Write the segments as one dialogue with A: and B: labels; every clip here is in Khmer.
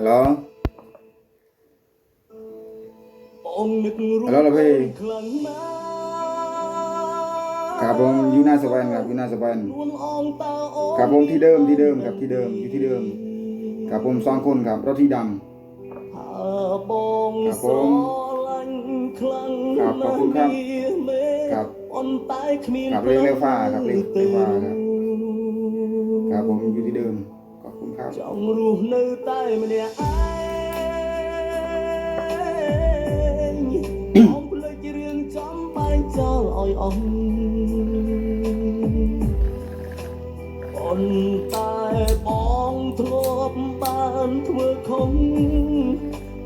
A: ឡូឡូលោកพี่ครับผมอยู่หน้าสวรรค์ครับอยู่หน้าสวรรค์ครับผมที่เดิมครับที่เดิมอยู่ที่เดิมครับผมสองคนครับรถที่ดำครับผมครับขอบคุณครับครับครับเร็วฟ้าครับเร็วฟ้าครับครับผมอยู่ที่เดิมขอบคุณครับจองรูในใต้มันเนี่ยองเพลงเรื่องจำไปเจ้าอ่อยอ่อนคนตายปองทรบบ้านทั่วคง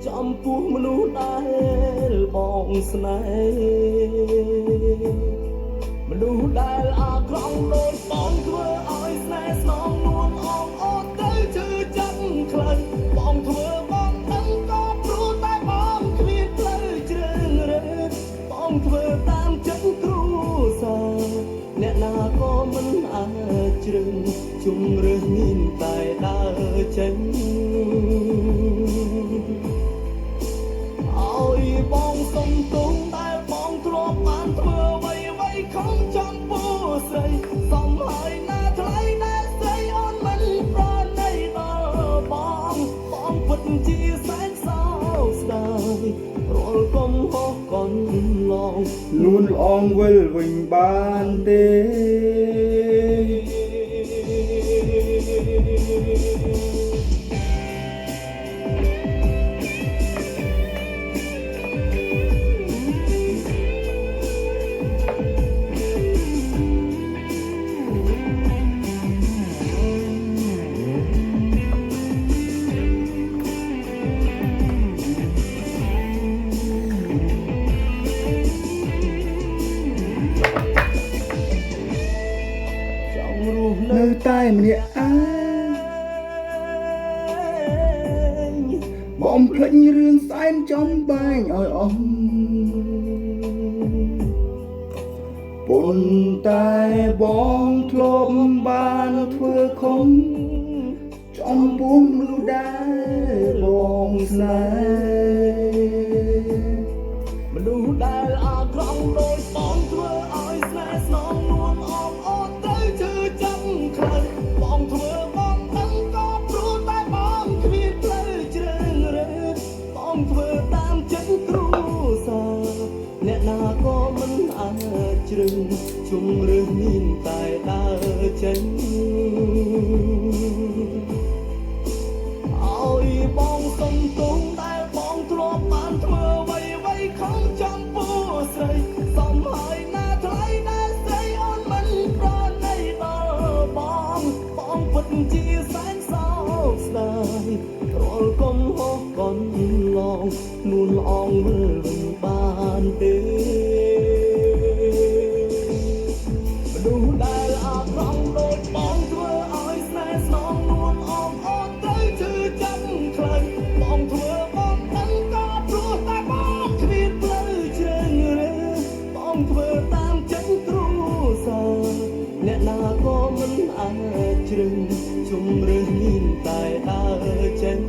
A: จำปูมนุษย์ได้บองสนายมนุษย์ได้อาครองโดนปองทั่วอ้อยสนายสนองนวลออกอดได้ชื่อจังคลันปองทั่วบองตั้งก็ปรูใต้บองเคลียดเลยเจริญเรปองทั่วตามจังครูสาเนี่ยนาก็มันอาจรึงจุงเรื่องนินตายดาเจนเอาอีบองสมตุงได้บองทรบปานเมื่อไว้ของจอมปูใส่สมหายหน้าไทยหน้าใส่อ่อนมันปราณในตาบองปัดจีแสงสาวสดายโรลกลมหอกก่อนลองนุ่นอองเวลวิ่งบานเตនៅតែម្នាក់ឯងបំភ្លេចរឿងសែនចំបែងឲ្យអស់ប៉ុន្តែបងធ្លាប់បានធ្វើខំចំពោះមនុស្សដែលបងស្នេហ៍មនុស្សដែលអាក្រង់ដូចបងធ្វើឲ្យស្នេហ៍ស្នងនួនអមអត់ទៅជឿចាំខ្លាំងបងធ្វើបងដឹងក៏ព្រោះតែបងគ្មានផ្លូវជ្រើងរើបងធ្វើតាមចិត្តគ្រូសាអ្នកណាក៏មិនអាចជ្រឹងជុំរឿងមានតែដើរចេញឲ្យបងសុំទងដែលបងធ្លាប់បានធ្វើໄວของจอมปูស្រីសំហើយណាថ្លៃដែលស្រីអូនមិនប្រណីដល់បងពិតជាសែនសោកស្ដាយរាល់កុំហោះកន់ឡងនួនអងមើលវិញបានទេមនុស្សដែលអាក្រង់ដូចបងធ្វើឲ្យស្នេហ៍ស្នងនួនអងអត់ទៅជឿចាំខ្លាំងបងធ្វើបងដឹងក៏ព្រោះតែបងគ្មានផ្លូវជ្រើងរើបងធ្វើតាមចិត្តគ្រូសាអ្នកណាក៏មិនអាចជ្រឹងជុំរឿងមានតែដើរចេញ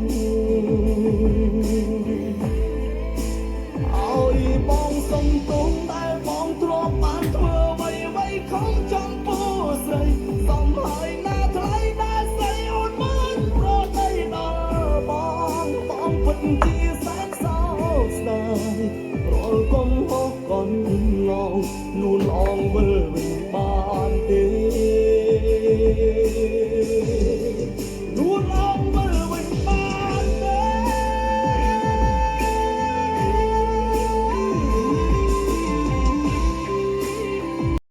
A: ឲ្យបងសុំទងដែលបងធ្លាប់បានធ្វើໄວของจอมปูស្រីសំហើយណាថ្លៃដែលស្រីអូនមិនប្រណីដល់បងពិតជាសែនសោកស្ដាយរាល់កុំហោះកន់ឡងនួនអងវិលវិញបានទេ